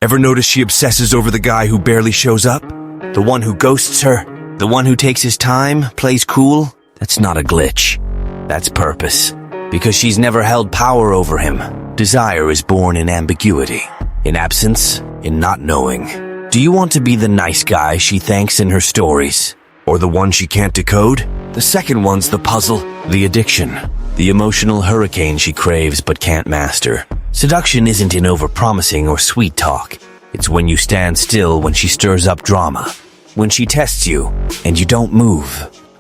Ever notice she obsesses over the guy who barely shows up? The one who ghosts her? The one who takes his time, plays cool? That's not a glitch. That's purpose. Because she's never held power over him. Desire is born in ambiguity, in absence, in not knowing. Do you want to be the nice guy she thanks in her stories? Or the one she can't decode? The second one's the puzzle, the addiction, the emotional hurricane she craves but can't master. Seduction isn't in overpromising or sweet talk. It's when you stand still when she stirs up drama. When she tests you and you don't move.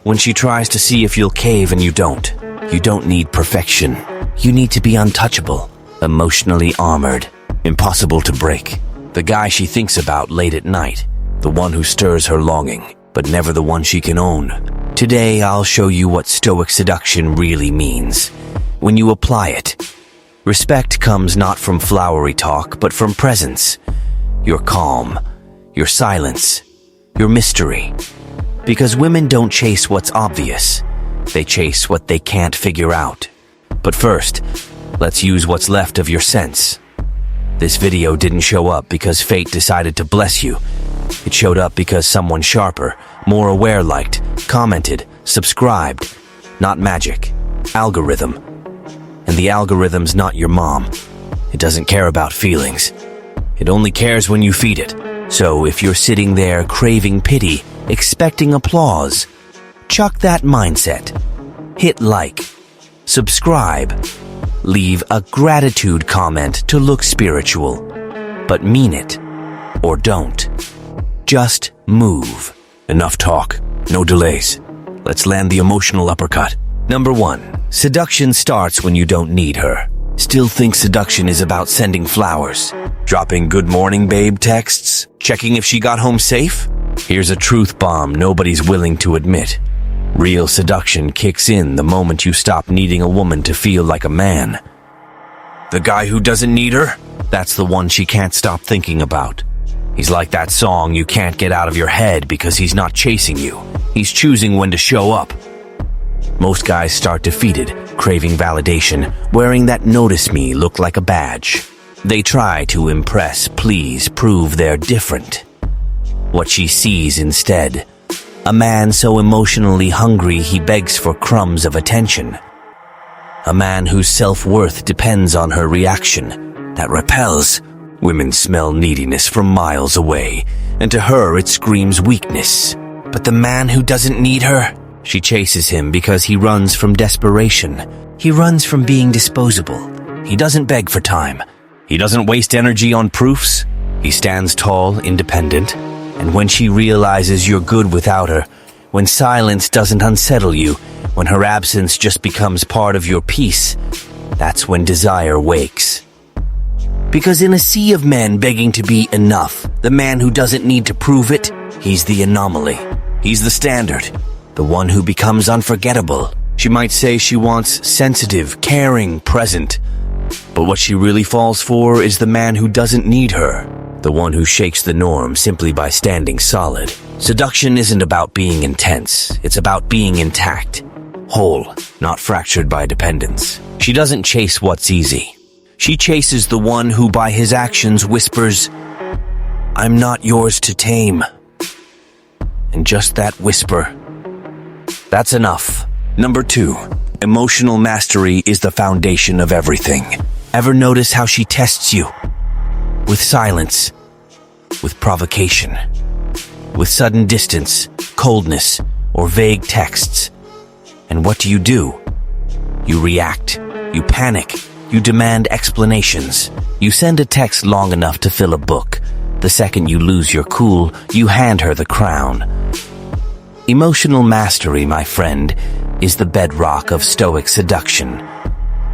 When she tries to see if you'll cave and you don't. You don't need perfection. You need to be untouchable, emotionally armored, impossible to break. The guy she thinks about late at night. The one who stirs her longing, but never the one she can own. Today I'll show you what Stoic Seduction really means. When you apply it, respect comes not from flowery talk, but from presence. Your calm, your silence, your mystery. Because women don't chase what's obvious. They chase what they can't figure out. But first, let's use what's left of your sense. This video didn't show up because fate decided to bless you. It showed up because someone sharper, more aware liked, commented, subscribed. Not magic. Algorithm. And the algorithm's not your mom. It doesn't care about feelings. It only cares when you feed it. So if you're sitting there craving pity, expecting applause, chuck that mindset. Hit like. Subscribe. Leave a gratitude comment to look spiritual. But mean it. Or don't. Just move. Enough talk. No delays. Let's land the emotional uppercut. Number 1. Seduction starts when you don't need her. Still think seduction is about sending flowers? Dropping good morning babe texts? Checking if she got home safe? Here's a truth bomb nobody's willing to admit. Real seduction kicks in the moment you stop needing a woman to feel like a man. The guy who doesn't need her? That's the one she can't stop thinking about. He's like that song you can't get out of your head because he's not chasing you. He's choosing when to show up. Most guys start defeated, craving validation, wearing that notice me look like a badge. They try to impress, please, prove they're different. What she sees instead, a man so emotionally hungry he begs for crumbs of attention. A man whose self-worth depends on her reaction. That repels. Women smell neediness from miles away, and to her it screams weakness. But the man who doesn't need her? She chases him because he runs from desperation. He runs from being disposable. He doesn't beg for time. He doesn't waste energy on proofs. He stands tall, independent. And when she realizes you're good without her, when silence doesn't unsettle you, when her absence just becomes part of your peace, that's when desire wakes. Because in a sea of men begging to be enough, the man who doesn't need to prove it, he's the anomaly. He's the standard. The one who becomes unforgettable. She might say she wants sensitive, caring, present. But what she really falls for is the man who doesn't need her. The one who shakes the norm simply by standing solid. Seduction isn't about being intense. It's about being intact. Whole, not fractured by dependence. She doesn't chase what's easy. She chases the one who by his actions whispers, "I'm not yours to tame." And just that whisper, that's enough. Number 2, emotional mastery is the foundation of everything. Ever notice how she tests you? With silence, with provocation, with sudden distance, coldness, or vague texts. And what do? You react, you panic, you demand explanations. You send a text long enough to fill a book. The second you lose your cool, you hand her the crown. Emotional mastery, my friend, is the bedrock of Stoic seduction.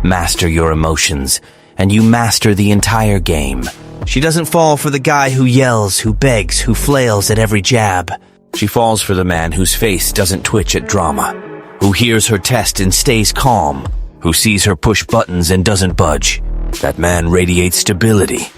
Master your emotions, and you master the entire game. She doesn't fall for the guy who yells, who begs, who flails at every jab. She falls for the man whose face doesn't twitch at drama, who hears her test and stays calm, who sees her push buttons and doesn't budge. That man radiates stability,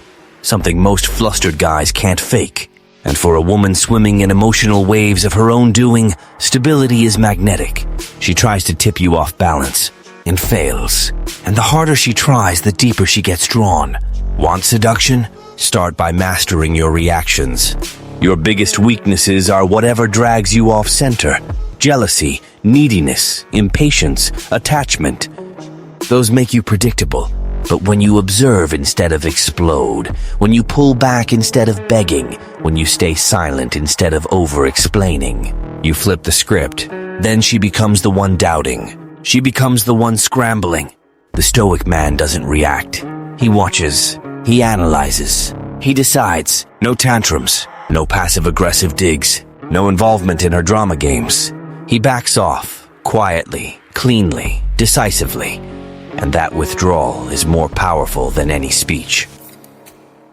something most flustered guys can't fake. And for a woman swimming in emotional waves of her own doing, stability is magnetic. She tries to tip you off balance, and fails. And the harder she tries, the deeper she gets drawn. Want seduction? Start by mastering your reactions. Your biggest weaknesses are whatever drags you off center. Jealousy, neediness, impatience, attachment. Those make you predictable. But when you observe instead of explode, when you pull back instead of begging, when you stay silent instead of over-explaining, you flip the script. Then she becomes the one doubting. She becomes the one scrambling. The stoic man doesn't react. He watches. He analyzes. He decides. No tantrums. No passive-aggressive digs. No involvement in her drama games. He backs off. Quietly. Cleanly. Decisively. And that withdrawal is more powerful than any speech.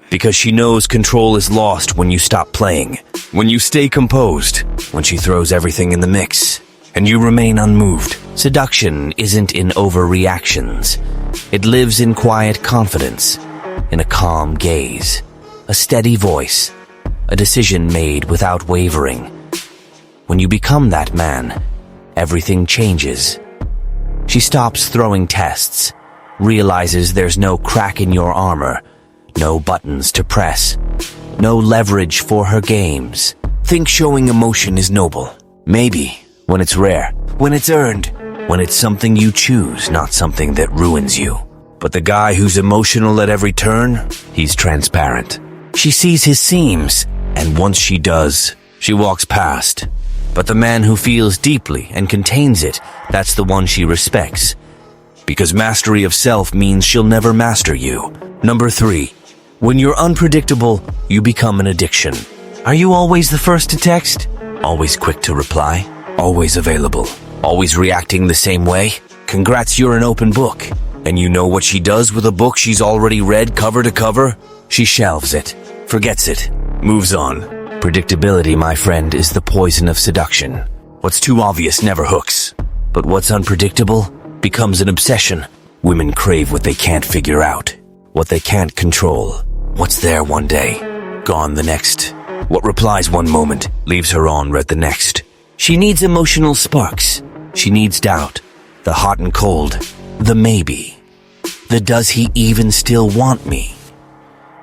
Because she knows control is lost when you stop playing, when you stay composed, when she throws everything in the mix, and you remain unmoved. Seduction isn't in overreactions. It lives in quiet confidence, in a calm gaze, a steady voice, a decision made without wavering. When you become that man, everything changes. She stops throwing tests, realizes there's no crack in your armor, no buttons to press, no leverage for her games. Think showing emotion is noble. Maybe, when it's rare, when it's earned, when it's something you choose, not something that ruins you. But the guy who's emotional at every turn, he's transparent. She sees his seams, and once she does, she walks past. But the man who feels deeply and contains it, that's the one she respects. Because mastery of self means she'll never master you. Number 3. When you're unpredictable, you become an addiction. Are you always the first to text? Always quick to reply? Always available? Always reacting the same way? Congrats, you're an open book. And you know what she does with a book she's already read cover to cover? She shelves it, forgets it, moves on. Predictability, my friend, is the poison of seduction. What's too obvious never hooks. But what's unpredictable becomes an obsession. Women crave what they can't figure out, what they can't control. What's there one day, gone the next. What replies one moment, leaves her on read the next. She needs emotional sparks. She needs doubt. The hot and cold. The maybe. The does he even still want me?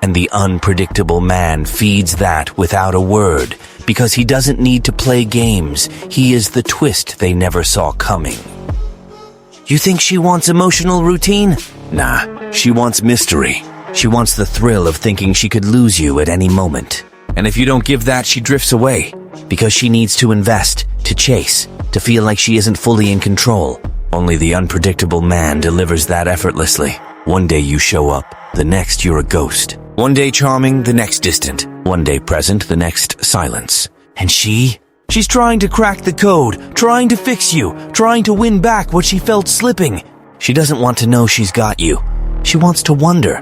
And the unpredictable man feeds that without a word, because he doesn't need to play games. He is the twist they never saw coming. You think she wants emotional routine? Nah, she wants mystery. She wants the thrill of thinking she could lose you at any moment. And if you don't give that, she drifts away, because she needs to invest, to chase, to feel like she isn't fully in control. Only the unpredictable man delivers that effortlessly. One day you show up, the next you're a ghost. One day charming, the next distant. One day present, the next silence. And she's trying to crack the code, trying to fix you, trying to win back what she felt slipping. She doesn't want to know she's got you. She wants to wonder,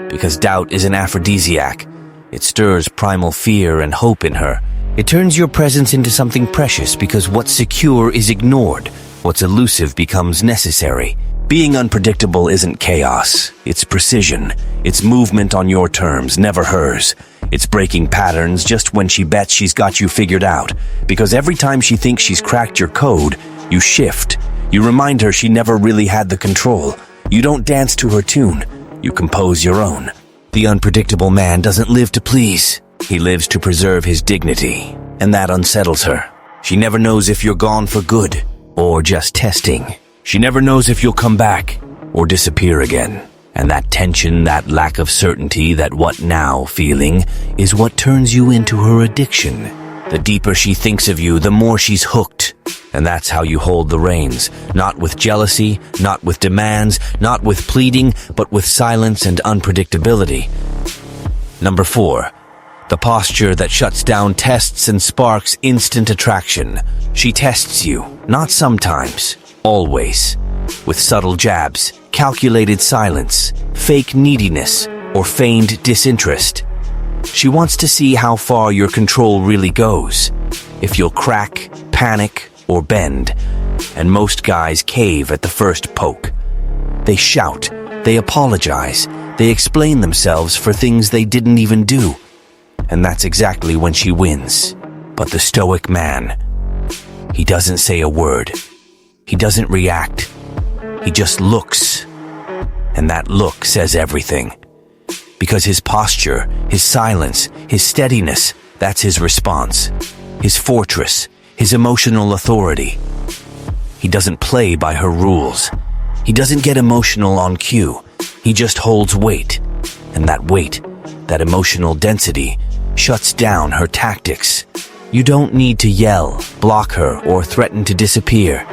because doubt is an aphrodisiac. It stirs primal fear and hope in her. It turns your presence into something precious because what's secure is ignored. What's elusive becomes necessary. Being unpredictable isn't chaos. It's precision. It's movement on your terms, never hers. It's breaking patterns just when she bets she's got you figured out. Because every time she thinks she's cracked your code, you shift. You remind her she never really had the control. You don't dance to her tune. You compose your own. The unpredictable man doesn't live to please. He lives to preserve his dignity. And that unsettles her. She never knows if you're gone for good or just testing. She never knows if you'll come back or disappear again. And that tension, that lack of certainty, that what now feeling is what turns you into her addiction. The deeper she thinks of you, the more she's hooked. And that's how you hold the reins. Not with jealousy, not with demands, not with pleading, but with silence and unpredictability. Number 4. The posture that shuts down tests and sparks instant attraction. She tests you, not sometimes. Always, with subtle jabs, calculated silence, fake neediness, or feigned disinterest. She wants to see how far your control really goes, if you'll crack, panic, or bend. And most guys cave at the first poke. They shout, they apologize, they explain themselves for things they didn't even do. And that's exactly when she wins. But the stoic man, he doesn't say a word. He doesn't react. He just looks. And that look says everything. Because his posture, his silence, his steadiness, that's his response. His fortress, his emotional authority. He doesn't play by her rules. He doesn't get emotional on cue. He just holds weight. And that weight, that emotional density, shuts down her tactics. You don't need to yell, block her, or threaten to disappear.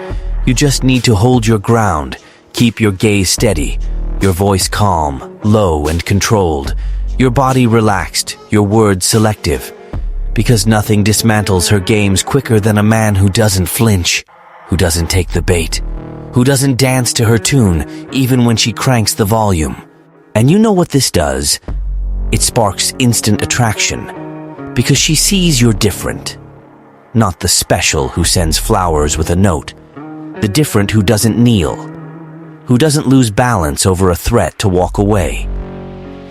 You just need to hold your ground, keep your gaze steady, your voice calm, low and controlled, your body relaxed, your words selective. Because nothing dismantles her games quicker than a man who doesn't flinch, who doesn't take the bait, who doesn't dance to her tune even when she cranks the volume. And you know what this does? It sparks instant attraction, because she sees you're different. Not the special who sends flowers with a note, the different who doesn't kneel, who doesn't lose balance over a threat to walk away.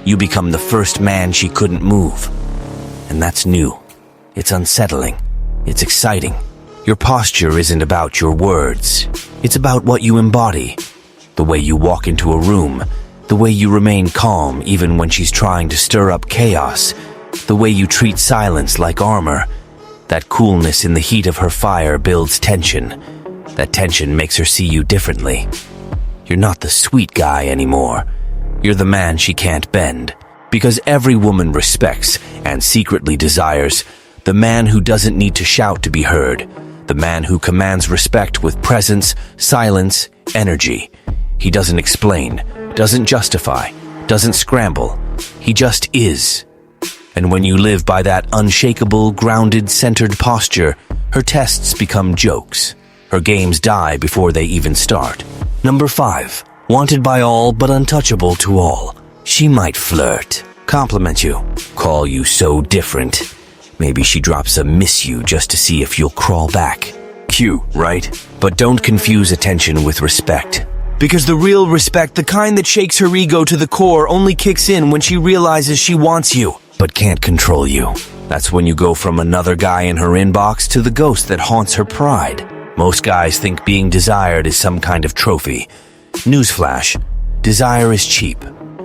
You become the first man she couldn't move. And that's new. It's unsettling. It's exciting. Your posture isn't about your words. It's about what you embody. The way you walk into a room. The way you remain calm even when she's trying to stir up chaos. The way you treat silence like armor. That coolness in the heat of her fire builds tension. That tension makes her see you differently. You're not the sweet guy anymore. You're the man she can't bend. Because every woman respects and secretly desires the man who doesn't need to shout to be heard. The man who commands respect with presence, silence, energy. He doesn't explain, doesn't justify, doesn't scramble. He just is. And when you live by that unshakable, grounded, centered posture, her tests become jokes. Her games die before they even start. Number 5. Wanted by all but untouchable to all. She might flirt, compliment you, call you so different. Maybe she drops a miss you just to see if you'll crawl back. Cute, right? But don't confuse attention with respect. Because the real respect, the kind that shakes her ego to the core, only kicks in when she realizes she wants you, but can't control you. That's when you go from another guy in her inbox to the ghost that haunts her pride. Most guys think being desired is some kind of trophy. Newsflash, desire is cheap.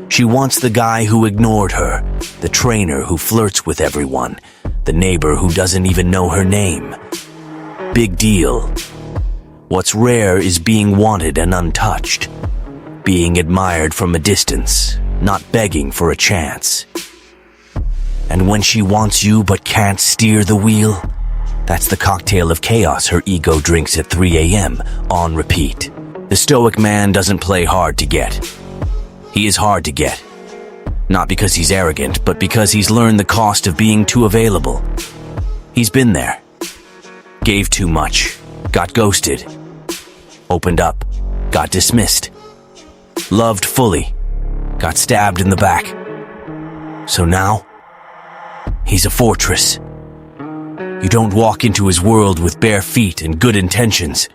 She wants the guy who ignored her, the trainer who flirts with everyone, the neighbor who doesn't even know her name. Big deal. What's rare is being wanted and untouched. Being admired from a distance, not begging for a chance. And when she wants you but can't steer the wheel, that's the cocktail of chaos her ego drinks at 3 a.m. on repeat. The stoic man doesn't play hard to get. He is hard to get. Not because he's arrogant, but because he's learned the cost of being too available. He's been there. Gave too much. Got ghosted. Opened up. Got dismissed. Loved fully. Got stabbed in the back. So now, he's a fortress. You don't walk into his world with bare feet and good intentions.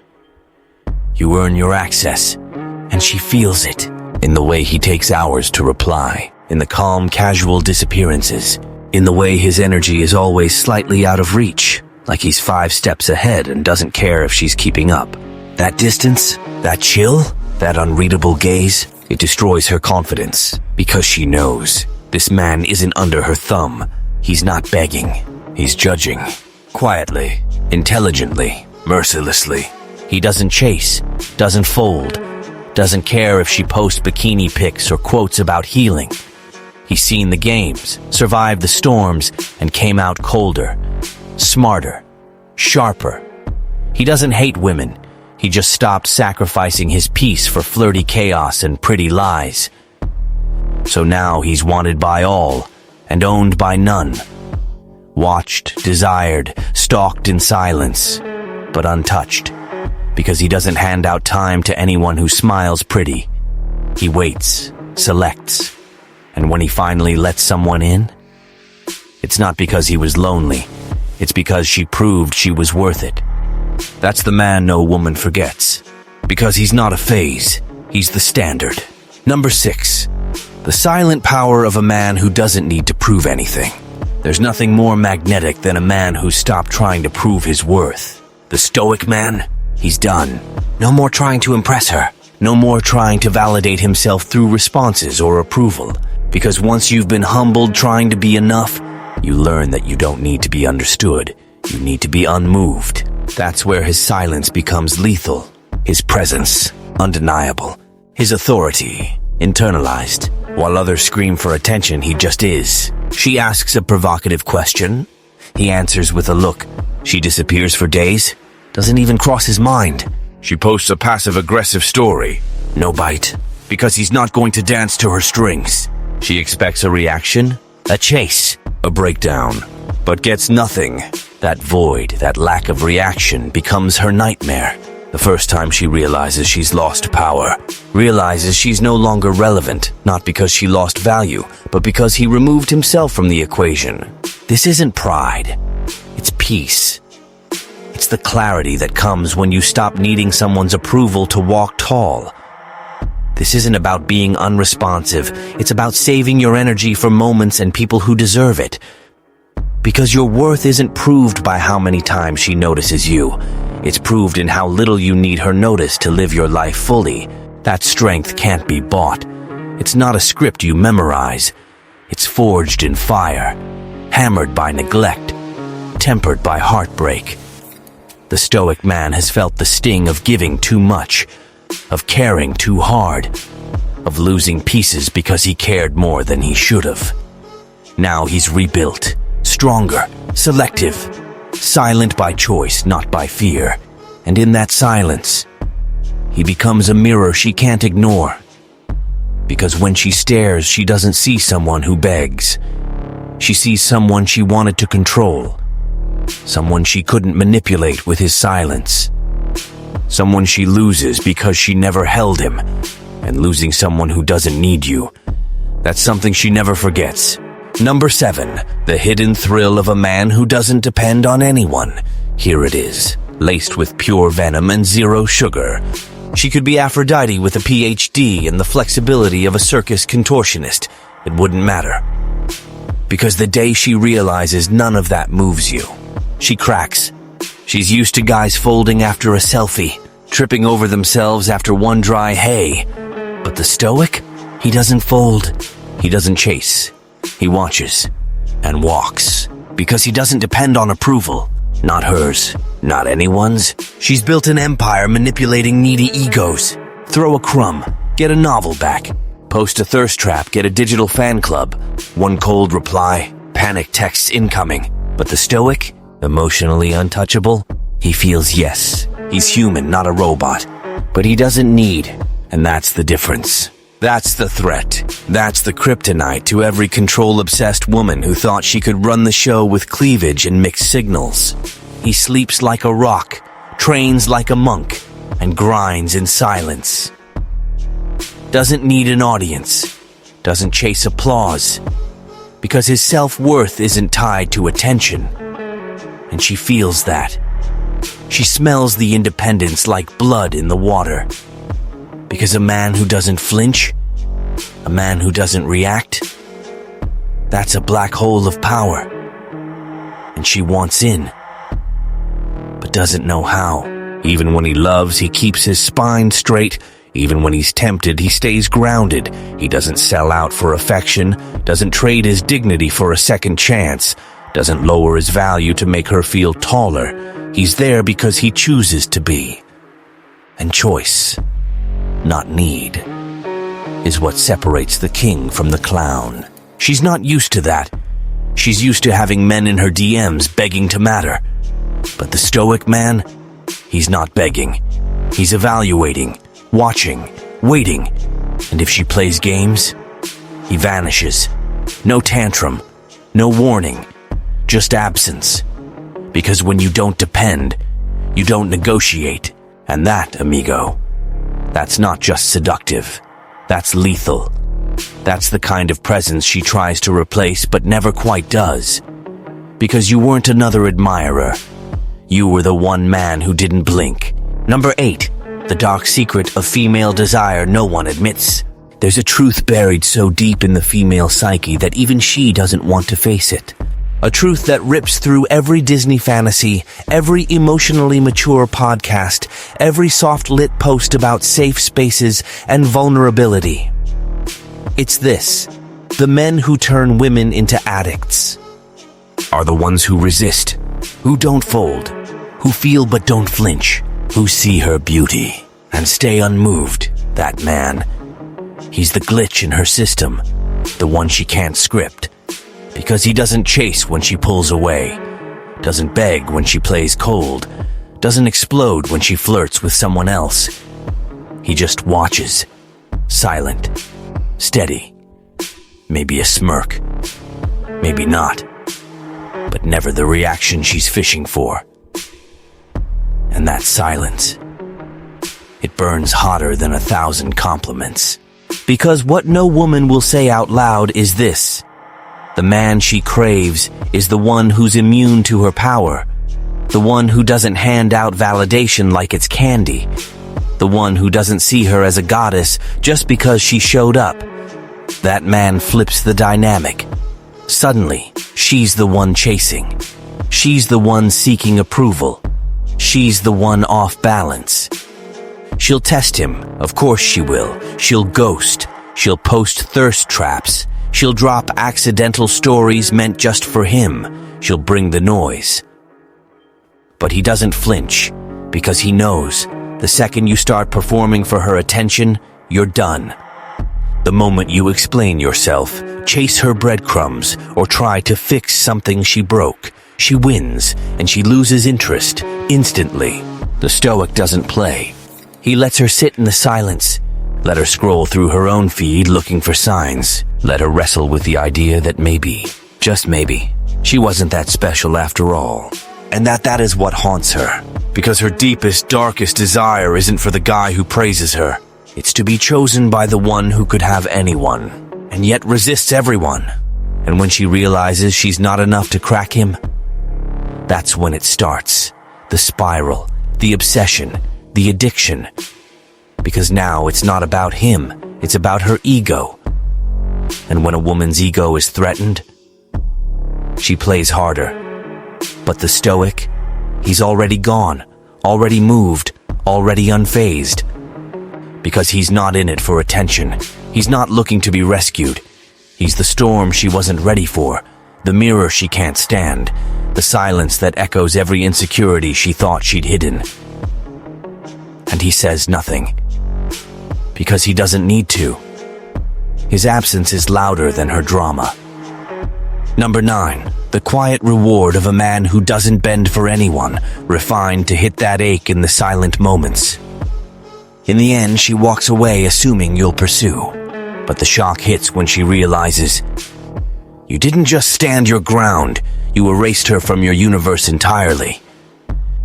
You earn your access, and she feels it. In the way he takes hours to reply, in the calm, casual disappearances, in the way his energy is always slightly out of reach, like he's 5 steps ahead and doesn't care if she's keeping up. That distance, that chill, that unreadable gaze, it destroys her confidence, because she knows this man isn't under her thumb. He's not begging, he's judging. Quietly, intelligently, mercilessly. He doesn't chase, doesn't fold, doesn't care if she posts bikini pics or quotes about healing. He's seen the games, survived the storms, and came out colder, smarter, sharper. He doesn't hate women. He just stopped sacrificing his peace for flirty chaos and pretty lies. So now he's wanted by all and owned by none. Watched, desired, stalked in silence, but untouched. Because he doesn't hand out time to anyone who smiles pretty. He waits, selects, and when he finally lets someone in, it's not because he was lonely, it's because she proved she was worth it. That's the man no woman forgets. Because he's not a phase, he's the standard. Number 6. The silent power of a man who doesn't need to prove anything. There's nothing more magnetic than a man who's stopped trying to prove his worth. The stoic man? He's done. No more trying to impress her. No more trying to validate himself through responses or approval. Because once you've been humbled trying to be enough, you learn that you don't need to be understood. You need to be unmoved. That's where his silence becomes lethal. His presence, undeniable. His authority, internalized. While others scream for attention, he just is. She asks a provocative question. He answers with a look. She disappears for days. Doesn't even cross his mind. She posts a passive-aggressive story. No bite. Because he's not going to dance to her strings. She expects a reaction, a chase, a breakdown. But gets nothing. That void, that lack of reaction becomes her nightmare. The first time she realizes she's lost power. Realizes she's no longer relevant, not because she lost value, but because he removed himself from the equation. This isn't pride. It's peace. It's the clarity that comes when you stop needing someone's approval to walk tall. This isn't about being unresponsive. It's about saving your energy for moments and people who deserve it. Because your worth isn't proved by how many times she notices you. It's proved in how little you need her notice to live your life fully. That strength can't be bought. It's not a script you memorize. It's forged in fire, hammered by neglect, tempered by heartbreak. The Stoic man has felt the sting of giving too much, of caring too hard, of losing pieces because he cared more than he should have. Now he's rebuilt, stronger, selective, silent by choice, not by fear. And in that silence, he becomes a mirror she can't ignore. Because when she stares, she doesn't see someone who begs. She sees someone she wanted to control. Someone she couldn't manipulate with his silence. Someone she loses because she never held him. And losing someone who doesn't need you, that's something she never forgets. Number 7, the hidden thrill of a man who doesn't depend on anyone. Here it is, laced with pure venom and zero sugar. She could be Aphrodite with a PhD and the flexibility of a circus contortionist. It wouldn't matter. Because the day she realizes none of that moves you, she cracks. She's used to guys folding after a selfie, tripping over themselves after one dry hey. But the Stoic? He doesn't fold. He doesn't chase. He watches and walks because he doesn't depend on approval. Not hers, not anyone's. She's built an empire manipulating needy egos. Throw a crumb, get a novel back. Post a thirst trap, get a digital fan club. One cold reply, panic texts incoming. But the Stoic, emotionally untouchable, he feels yes. He's human, not a robot. But he doesn't need, and that's the difference. That's the threat. That's the kryptonite to every control-obsessed woman who thought she could run the show with cleavage and mixed signals. He sleeps like a rock, trains like a monk, and grinds in silence. Doesn't need an audience. Doesn't chase applause. Because his self-worth isn't tied to attention. And she feels that. She smells the independence like blood in the water. Because a man who doesn't flinch, a man who doesn't react, that's a black hole of power. And she wants in, but doesn't know how. Even when he loves, he keeps his spine straight. Even when he's tempted, he stays grounded. He doesn't sell out for affection, doesn't trade his dignity for a second chance, doesn't lower his value to make her feel taller. He's there because he chooses to be. And choice, not need, is what separates the king from the clown. She's not used to that. She's used to having men in her DMs begging to matter. But the Stoic man, he's not begging. He's evaluating, watching, waiting. And if she plays games, he vanishes. No tantrum, no warning, just absence. Because when you don't depend, you don't negotiate. And that, amigo, that's not just seductive. That's lethal. That's the kind of presence she tries to replace but never quite does. Because you weren't another admirer. You were the one man who didn't blink. Number 8, the dark secret of female desire no one admits. There's a truth buried so deep in the female psyche that even she doesn't want to face it. A truth that rips through every Disney fantasy, every emotionally mature podcast, every soft-lit post about safe spaces and vulnerability. It's this. The men who turn women into addicts are the ones who resist, who don't fold, who feel but don't flinch, who see her beauty and stay unmoved. That man, he's the glitch in her system, the one she can't script, because he doesn't chase when she pulls away, doesn't beg when she plays cold, doesn't explode when she flirts with someone else. He just watches, silent, steady, maybe a smirk, maybe not, but never the reaction she's fishing for. And that silence, it burns hotter than 1,000 compliments. Because what no woman will say out loud is this: the man she craves is the one who's immune to her power, the one who doesn't hand out validation like it's candy, the one who doesn't see her as a goddess just because she showed up. That man flips the dynamic. Suddenly, she's the one chasing. She's the one seeking approval. She's the one off balance. She'll test him, of course she will. She'll ghost. She'll post thirst traps. She'll drop accidental stories meant just for him. She'll bring the noise. But he doesn't flinch, because he knows the second you start performing for her attention, you're done. The moment you explain yourself, chase her breadcrumbs, or try to fix something she broke, she wins, and she loses interest instantly. The Stoic doesn't play. He lets her sit in the silence. Let her scroll through her own feed looking for signs. Let her wrestle with the idea that maybe, just maybe, she wasn't that special after all. And that is what haunts her. Because her deepest, darkest desire isn't for the guy who praises her. It's to be chosen by the one who could have anyone, and yet resists everyone. And when she realizes she's not enough to crack him, that's when it starts. The spiral, the obsession, the addiction. Because now it's not about him, it's about her ego. And when a woman's ego is threatened, she plays harder. But the Stoic, he's already gone, already moved, already unfazed. Because he's not in it for attention. He's not looking to be rescued. He's the storm she wasn't ready for, the mirror she can't stand, the silence that echoes every insecurity she thought she'd hidden. And he says nothing. Because he doesn't need to. His absence is louder than her drama. Number 9. The quiet reward of a man who doesn't bend for anyone, refined to hit that ache in the silent moments. In the end, she walks away assuming you'll pursue. But the shock hits when she realizes you didn't just stand your ground, you erased her from your universe entirely.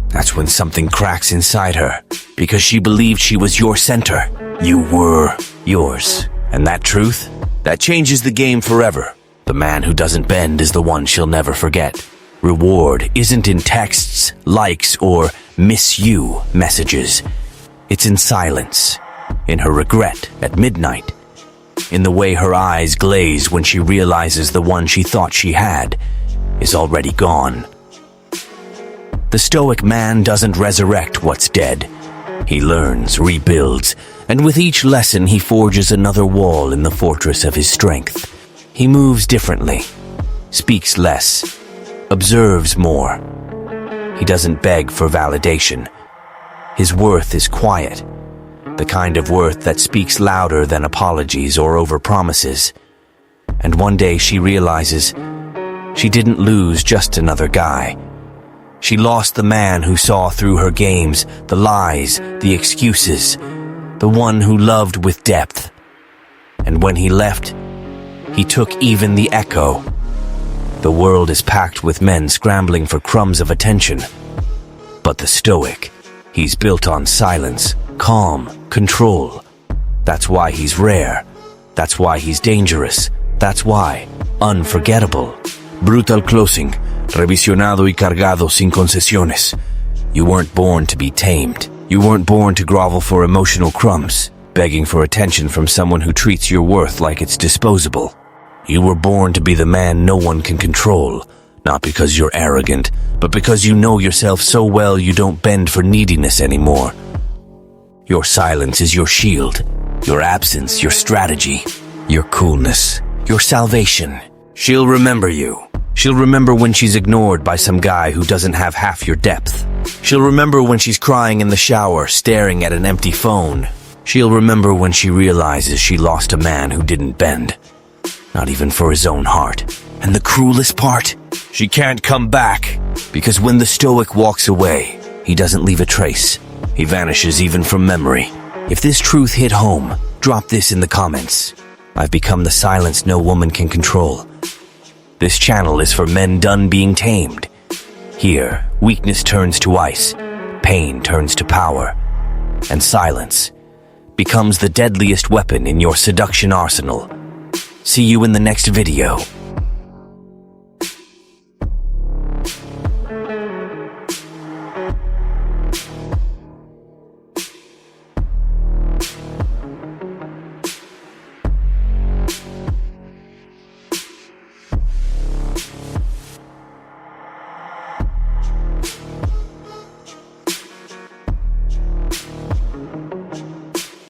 That's when something cracks inside her, because she believed she was your center. You were yours. And that truth, that changes the game forever. The man who doesn't bend is the one she'll never forget. Reward isn't in texts, likes, or miss you messages. It's in silence, in her regret at midnight, in the way her eyes glaze when she realizes the one she thought she had is already gone. The Stoic man doesn't resurrect what's dead. He learns, rebuilds, and with each lesson he forges another wall in the fortress of his strength. He moves differently, speaks less, observes more. He doesn't beg for validation. His worth is quiet, the kind of worth that speaks louder than apologies or overpromises. And one day she realizes she didn't lose just another guy. She lost the man who saw through her games, the lies, the excuses, the one who loved with depth. And when he left, he took even the echo. The world is packed with men scrambling for crumbs of attention. But the Stoic, he's built on silence, calm, control. That's why he's rare. That's why he's dangerous. That's why unforgettable. Brutal closing. Revisionado y cargado sin concesiones. You weren't born to be tamed. You weren't born to grovel for emotional crumbs, begging for attention from someone who treats your worth like it's disposable. You were born to be the man no one can control, not because you're arrogant, but because you know yourself so well you don't bend for neediness anymore. Your silence is your shield, your absence your strategy, your coolness your salvation. She'll remember you. She'll remember when she's ignored by some guy who doesn't have half your depth. She'll remember when she's crying in the shower, staring at an empty phone. She'll remember when she realizes she lost a man who didn't bend, not even for his own heart. And the cruelest part? She can't come back, because when the Stoic walks away, he doesn't leave a trace. He vanishes even from memory. If this truth hit home, drop this in the comments. I've become the silence no woman can control. This channel is for men done being tamed. Here, weakness turns to ice, pain turns to power, and silence becomes the deadliest weapon in your seduction arsenal. See you in the next video.